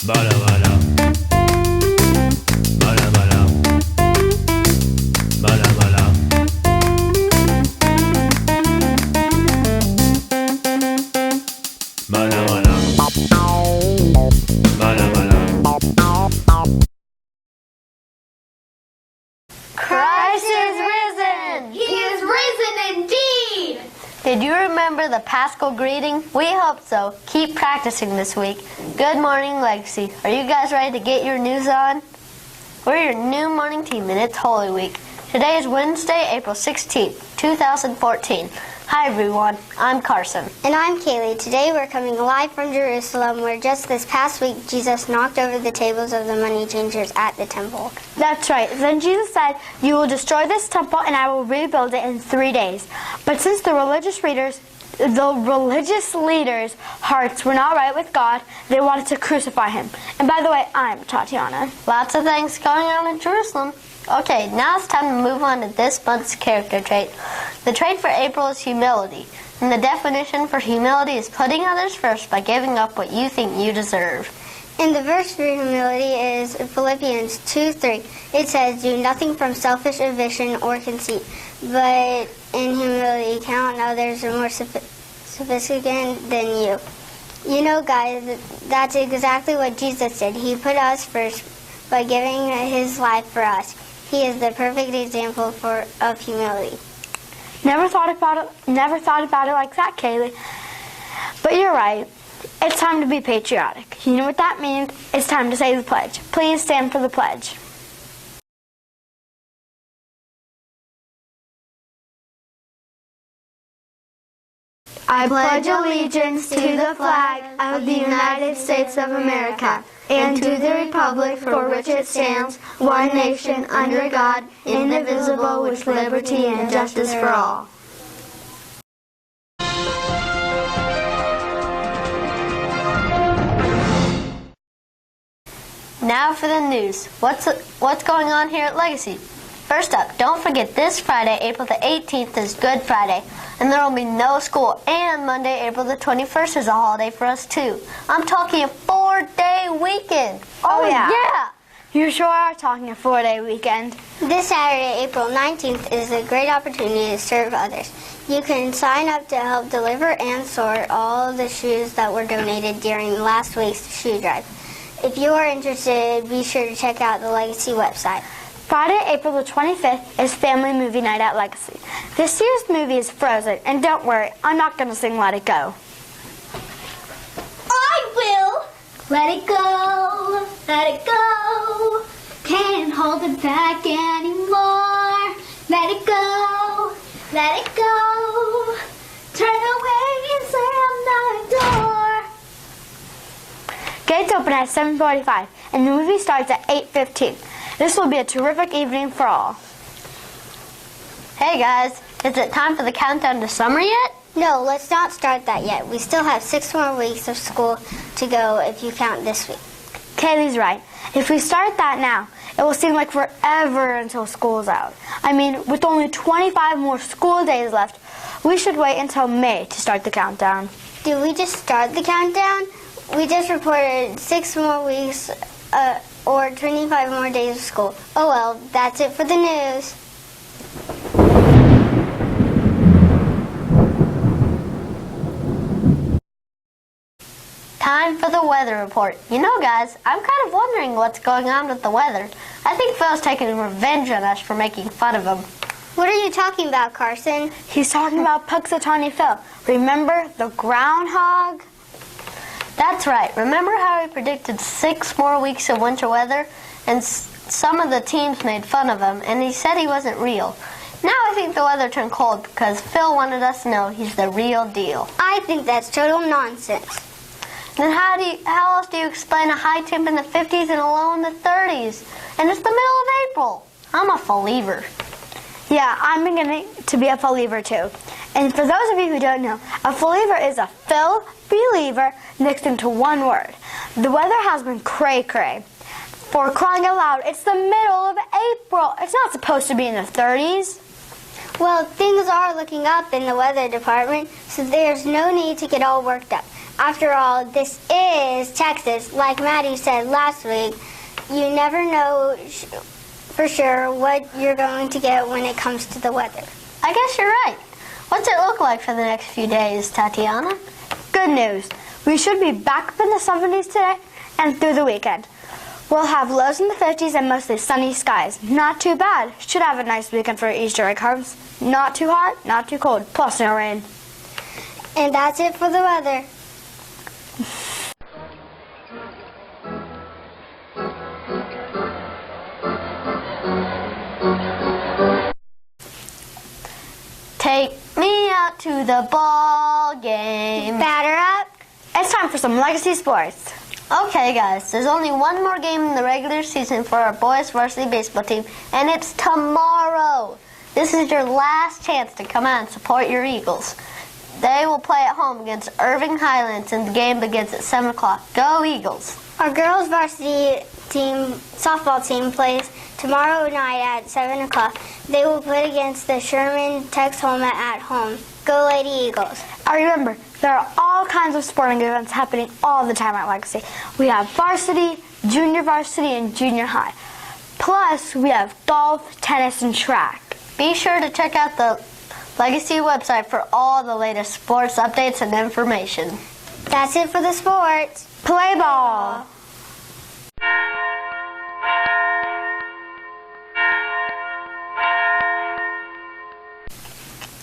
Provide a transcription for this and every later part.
Bala bala. Bala bala. Bala bala. Bala bala. Bala bala. Christ is risen! He is risen indeed! Did you remember the Paschal greeting? We hope so. Keep practicing this week. Good morning, Legacy. Are you guys ready to get your news on? We're your new morning team, and it's Holy Week. Today is Wednesday, April 16th, 2014. Hi, everyone. I'm Carson. And I'm Kaylee. Today we're coming live from Jerusalem, where just this past week Jesus knocked over the tables of the money changers at the temple. That's right. Then Jesus said, "You will destroy this temple and I will rebuild it in 3 days." But since the religious leaders' hearts were not right with God, they wanted to crucify him. And by the way, I'm Tatiana. Lots of things going on in Jerusalem. Okay, now it's time to move on to this month's character trait. The trait for April is humility. And the definition for humility is putting others first by giving up what you think you deserve. And the verse for humility is Philippians 2:3. It says, "Do nothing from selfish ambition or conceit, but in humility count others more significant than you." You know, guys, that's exactly what Jesus did. He put us first by giving his life for us. He is the perfect example of humility. Never thought about it like that, Kaylee. But you're right. It's time to be patriotic. You know what that means? It's time to say the pledge. Please stand for the pledge. I pledge allegiance to the flag of the United States of America and to the republic for which it stands, one nation, under God, indivisible, with liberty and justice for all. Now for the news. What's going on here at Legacy? First up, don't forget this Friday, April the 18th is Good Friday, and there will be no school, and Monday, April the 21st is a holiday for us too. I'm talking a 4-day weekend. Oh yeah. You sure are talking a 4-day weekend. This Saturday, April 19th, is a great opportunity to serve others. You can sign up to help deliver and sort all the shoes that were donated during last week's shoe drive. If you are interested, be sure to check out the Legacy website. Friday, April the 25th is Family Movie Night at Legacy. This year's movie is Frozen, and don't worry, I'm not going to sing Let It Go. I will! Let it go, let it go. Can't hold it back anymore. Let it go, let it go. Turn away and slam the door. Gates open at 7:45, and the movie starts at 8:15. This will be a terrific evening for all. Hey guys, is it time for the countdown to summer yet? No, let's not start that yet. We still have 6 more weeks of school to go if you count this week. Kaylee's right. If we start that now, it will seem like forever until school's out. I mean, with only 25 more school days left, we should wait until May to start the countdown. Did we just start the countdown? We just reported 6 more weeks or 25 more days of school. Oh well, that's it for the news. Time for the weather report. You know, guys, I'm kind of wondering what's going on with the weather. I think Phil's taking revenge on us for making fun of him. What are you talking about, Carson? He's talking about Puxatawny Phil. Remember the groundhog? That's right. Remember how he predicted 6 more weeks of winter weather? And some of the teams made fun of him, and he said he wasn't real. Now I think the weather turned cold because Phil wanted us to know he's the real deal. I think that's total nonsense. Then how else do you explain a high temp in the 50s and a low in the 30s? And it's the middle of April. I'm a believer. Yeah, I'm beginning to be a believer too. And for those of you who don't know, a believer is a Phil believer mixed into one word. The weather has been cray-cray. For crying out loud, it's the middle of April. It's not supposed to be in the 30s. Well, things are looking up in the weather department, so there's no need to get all worked up. After all, this is Texas. Like Maddie said last week, you never know for sure what you're going to get when it comes to the weather. I guess you're right. What's it look like for the next few days, Tatiana? Good news. We should be back up in the 70s today and through the weekend. We'll have lows in the 50s and mostly sunny skies. Not too bad. Should have a nice weekend for Easter egg hunters. Not too hot, not too cold, plus no rain. And that's it for the weather. Take me out to the ball game. Batter up. It's time for some legacy sports. Okay, guys, there's only one more game in the regular season for our boys varsity baseball team, and it's tomorrow. This is your last chance to come out and support your Eagles. They will play at home against Irving Highlands, and the game begins at 7 o'clock. Go Eagles! Our girls varsity team, softball team, plays tomorrow night at 7 o'clock. They will play against the Sherman Texhoma at home. Go Lady Eagles. I remember, there are all kinds of sporting events happening all the time at Legacy. We have varsity, junior varsity, and junior high. Plus, we have golf, tennis, and track. Be sure to check out the Legacy website for all the latest sports updates and information. That's it for the sports. Play ball!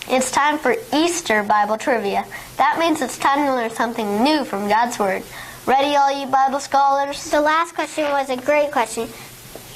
It's time for Easter Bible Trivia. That means it's time to learn something new from God's Word. Ready, all you Bible scholars? The last question was a great question.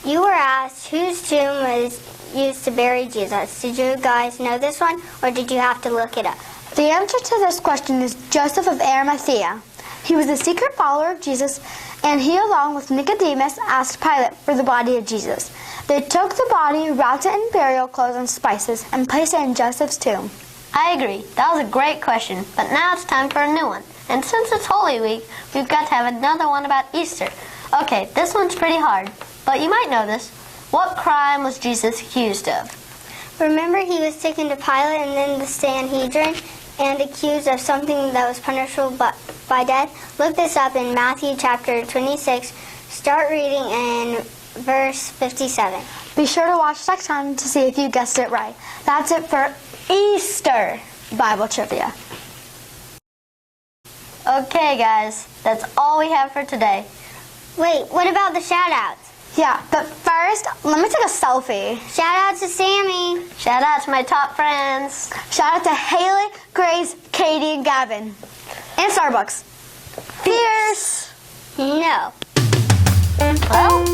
You were asked whose tomb was used to bury Jesus. Did you guys know this one, or did you have to look it up? The answer to this question is Joseph of Arimathea. He was a secret follower of Jesus, and he, along with Nicodemus, asked Pilate for the body of Jesus. They took the body, wrapped it in burial clothes and spices, and placed it in Joseph's tomb. I agree. That was a great question, but now it's time for a new one. And since it's Holy Week, we've got to have another one about Easter. Okay, this one's pretty hard, but you might know this. What crime was Jesus accused of? Remember, he was taken to Pilate and then the Sanhedrin and accused of something that was punishable by death. Look this up in Matthew chapter 26. Start reading in verse 57. Be sure to watch next time to see if you guessed it right. That's it for Easter Bible Trivia. Okay, guys, that's all we have for today. Wait, what about the shout-outs? Yeah, but first, let me take a selfie. Shout-out to Sammy. Shout out to my top friends. Shout out to Haley, Grace, Katie, and Gavin. And Starbucks. Fierce! No. Well,